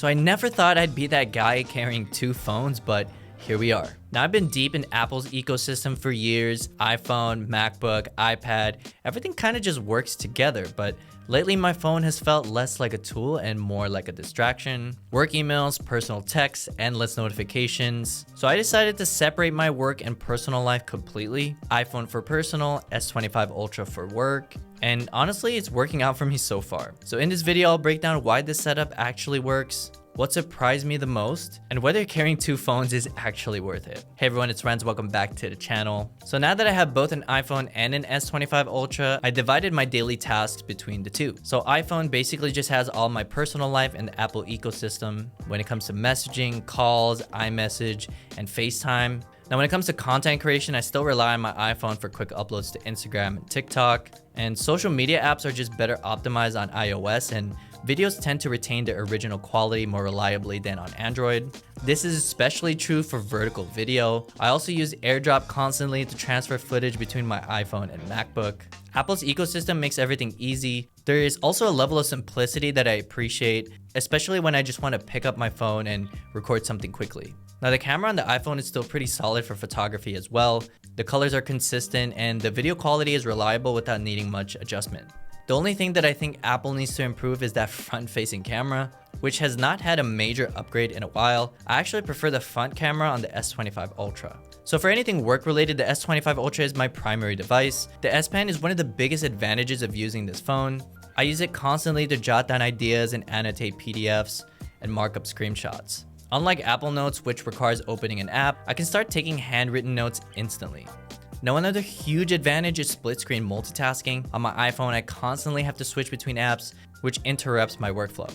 So I never thought I'd be that guy carrying two phones, but here we are. Now I've been deep in Apple's ecosystem for years. iPhone, MacBook, iPad, everything kind of just works together, but lately my phone has felt less like a tool and more like a distraction. Work emails, personal texts, endless notifications. So I decided to separate my work and personal life completely. iPhone for personal, S25 Ultra for work. And honestly, it's working out for me so far. So in this video, I'll break down why this setup actually works, what surprised me the most, and whether carrying two phones is actually worth it. Hey everyone, it's Renz. Welcome back to the channel. So now that I have both an iPhone and an S25 Ultra, I divided my daily tasks between the two. So iPhone basically just has all my personal life and the Apple ecosystem when it comes to messaging, calls, iMessage, and FaceTime. Now, when it comes to content creation, I still rely on my iPhone for quick uploads to Instagram and TikTok. And social media apps are just better optimized on iOS, and videos tend to retain their original quality more reliably than on Android. This is especially true for vertical video. I also use AirDrop constantly to transfer footage between my iPhone and MacBook. Apple's ecosystem makes everything easy. There is also a level of simplicity that I appreciate, especially when I just want to pick up my phone and record something quickly. Now, the camera on the iPhone is still pretty solid for photography as well. The colors are consistent and the video quality is reliable without needing much adjustment. The only thing that I think Apple needs to improve is that front-facing camera, which has not had a major upgrade in a while. I actually prefer the front camera on the S25 Ultra. So for anything work-related, the S25 Ultra is my primary device. The S Pen is one of the biggest advantages of using this phone. I use it constantly to jot down ideas and annotate PDFs and mark up screenshots. Unlike Apple Notes, which requires opening an app, I can start taking handwritten notes instantly. Now, another huge advantage is split screen multitasking. On my iPhone, I constantly have to switch between apps, which interrupts my workflow.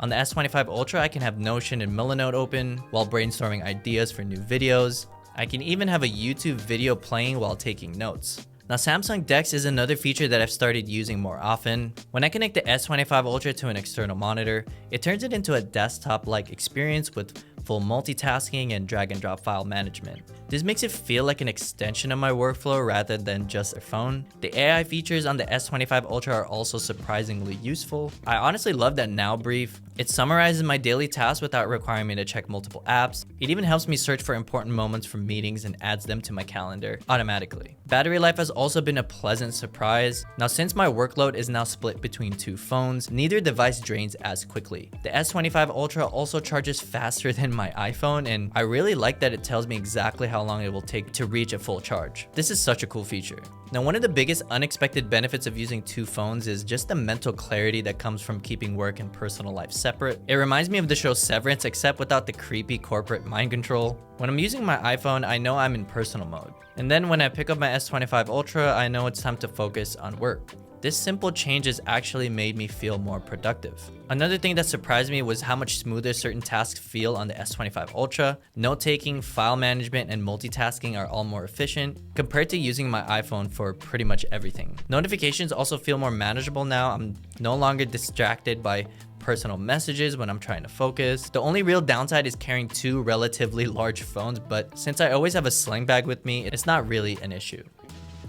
On the S25 Ultra, I can have Notion and Milanote open while brainstorming ideas for new videos. I can even have a YouTube video playing while taking notes. Now, Samsung DeX is another feature that I've started using more often. When I connect the S25 Ultra to an external monitor, it turns it into a desktop-like experience with full multitasking and drag and drop file management. This makes it feel like an extension of my workflow rather than just a phone. The AI features on the S25 Ultra are also surprisingly useful. I honestly love that Now Brief. It summarizes my daily tasks without requiring me to check multiple apps. It even helps me search for important moments from meetings and adds them to my calendar automatically. Battery life has also been a pleasant surprise. Now, since my workload is now split between two phones, neither device drains as quickly. The S25 Ultra also charges faster than my iPhone, and I really like that it tells me exactly how long it will take to reach a full charge. This is such a cool feature. Now, one of the biggest unexpected benefits of using two phones is just the mental clarity that comes from keeping work and personal life separate. It reminds me of the show Severance, except without the creepy corporate mind control. When I'm using my iPhone, I know I'm in personal mode. And then when I pick up my S25 Ultra, I know it's time to focus on work. This simple change has actually made me feel more productive. Another thing that surprised me was how much smoother certain tasks feel on the S25 Ultra. Note-taking, file management, and multitasking are all more efficient compared to using my iPhone for pretty much everything. Notifications also feel more manageable now. I'm no longer distracted by personal messages when I'm trying to focus. The only real downside is carrying two relatively large phones, but since I always have a sling bag with me, it's not really an issue.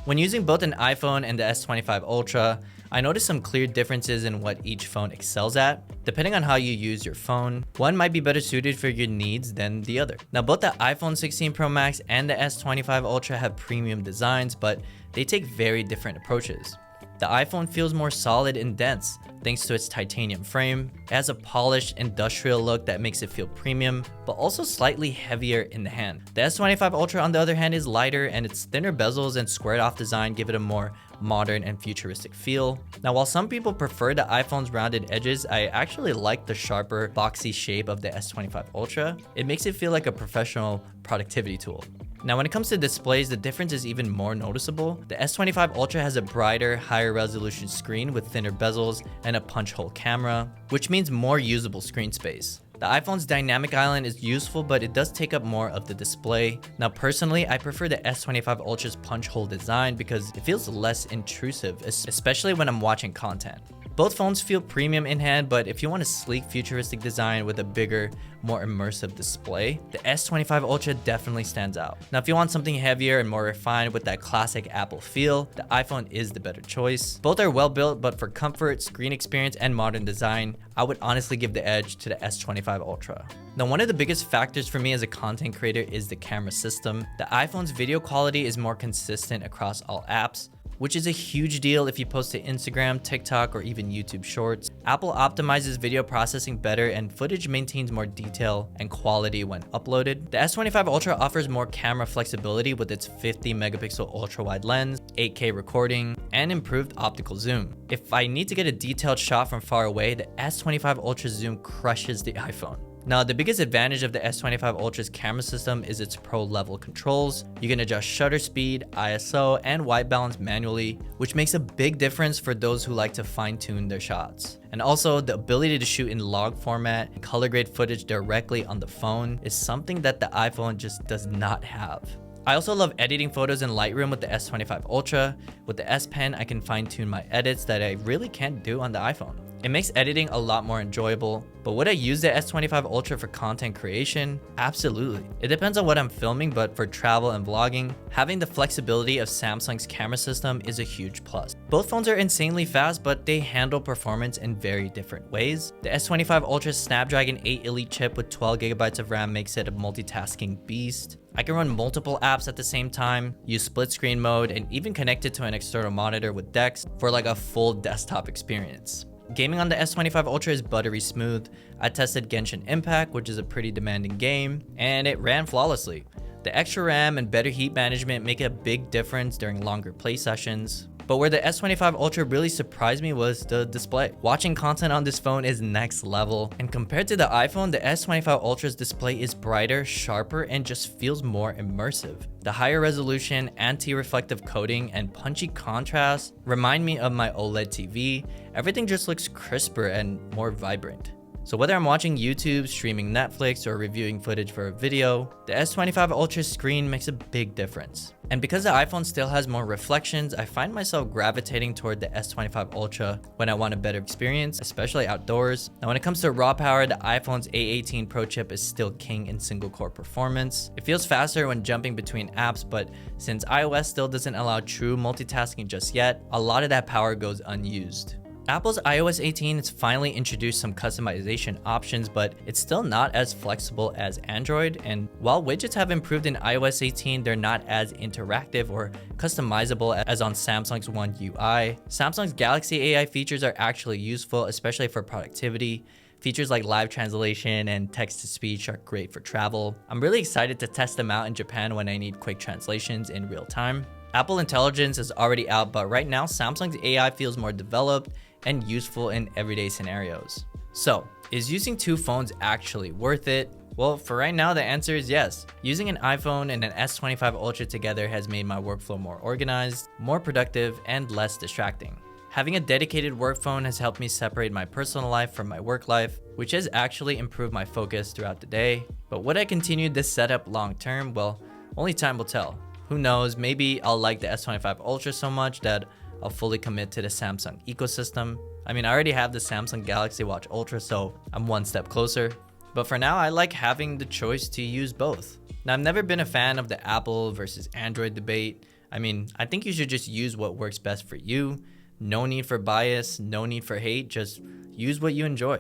When using both an iPhone and the S25 Ultra, I noticed some clear differences in what each phone excels at. Depending on how you use your phone, one might be better suited for your needs than the other. Now, both the iPhone 16 Pro Max and the S25 Ultra have premium designs, but they take very different approaches. The iPhone feels more solid and dense thanks to its titanium frame. It has a polished industrial look that makes it feel premium, but also slightly heavier in the hand. The S25 Ultra, on the other hand, is lighter, and its thinner bezels and squared off design give it a more modern and futuristic feel. Now, while some people prefer the iPhone's rounded edges, I actually like the sharper, boxy shape of the S25 Ultra. It makes it feel like a professional productivity tool. Now, when it comes to displays, the difference is even more noticeable. The S25 Ultra has a brighter, higher resolution screen with thinner bezels and a punch hole camera, which means more usable screen space. The iPhone's dynamic island is useful, but it does take up more of the display. Now, personally, I prefer the S25 Ultra's punch hole design because it feels less intrusive, especially when I'm watching content. Both phones feel premium in hand, but if you want a sleek, futuristic design with a bigger, more immersive display, the S25 Ultra definitely stands out. Now, if you want something heavier and more refined with that classic Apple feel, the iPhone is the better choice. Both are well built, but for comfort, screen experience, and modern design, I would honestly give the edge to the S25 Ultra. Now, one of the biggest factors for me as a content creator is the camera system. The iPhone's video quality is more consistent across all apps, which is a huge deal if you post to Instagram, TikTok, or even YouTube Shorts. Apple optimizes video processing better and footage maintains more detail and quality when uploaded. The S25 Ultra offers more camera flexibility with its 50 megapixel ultra-wide lens, 8K recording, and improved optical zoom. If I need to get a detailed shot from far away, the S25 Ultra zoom crushes the iPhone. Now, the biggest advantage of the S25 Ultra's camera system is its pro-level controls. You can adjust shutter speed, ISO, and white balance manually, which makes a big difference for those who like to fine-tune their shots. And also, the ability to shoot in log format and color grade footage directly on the phone is something that the iPhone just does not have. I also love editing photos in Lightroom with the S25 Ultra. With the S Pen, I can fine-tune my edits that I really can't do on the iPhone. It makes editing a lot more enjoyable, but would I use the S25 Ultra for content creation? Absolutely. It depends on what I'm filming, but for travel and vlogging, having the flexibility of Samsung's camera system is a huge plus. Both phones are insanely fast, but they handle performance in very different ways. The S25 Ultra's Snapdragon 8 Elite chip with 12 gigabytes of RAM makes it a multitasking beast. I can run multiple apps at the same time, use split screen mode, and even connect it to an external monitor with DeX for like a full desktop experience. Gaming on the S25 Ultra is buttery smooth. I tested Genshin Impact, which is a pretty demanding game, and it ran flawlessly. The extra RAM and better heat management make a big difference during longer play sessions. But where the S25 Ultra really surprised me was the display. Watching content on this phone is next level, and compared to the iPhone, the S25 Ultra's display is brighter, sharper, and just feels more immersive. The higher resolution, anti-reflective coating, and punchy contrast remind me of my OLED TV. Everything just looks crisper and more vibrant. So whether I'm watching YouTube, streaming Netflix, or reviewing footage for a video, the S25 Ultra's screen makes a big difference. And because the iPhone still has more reflections, I find myself gravitating toward the S25 Ultra when I want a better experience, especially outdoors. Now when it comes to raw power, the iPhone's A18 Pro chip is still king in single core performance. It feels faster when jumping between apps, but since iOS still doesn't allow true multitasking just yet, a lot of that power goes unused. Apple's iOS 18 has finally introduced some customization options, but it's still not as flexible as Android. And while widgets have improved in iOS 18, they're not as interactive or customizable as on Samsung's One UI. Samsung's Galaxy AI features are actually useful, especially for productivity. Features like live translation and text-to-speech are great for travel. I'm really excited to test them out in Japan when I need quick translations in real time. Apple Intelligence is already out, but right now Samsung's AI feels more developed and useful in everyday scenarios. So, is using two phones actually worth it? Well, for right now, the answer is yes. Using an iPhone and an S25 Ultra together has made my workflow more organized, more productive, and less distracting. Having a dedicated work phone has helped me separate my personal life from my work life, which has actually improved my focus throughout the day. But would I continue this setup long term? Well, only time will tell. Who knows, maybe I'll like the S25 Ultra so much that I'll fully commit to the Samsung ecosystem. I mean, I already have the Samsung Galaxy Watch Ultra, so I'm one step closer. But for now, I like having the choice to use both. Now, I've never been a fan of the Apple versus Android debate. I mean, I think you should just use what works best for you. No need for bias, no need for hate, just use what you enjoy.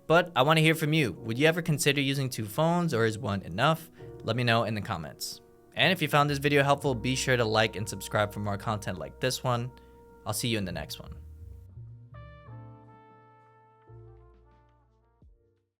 But I want to hear from you. Would you ever consider using two phones, or is one enough? Let me know in the comments. And if you found this video helpful, be sure to like and subscribe for more content like this one. I'll see you in the next one.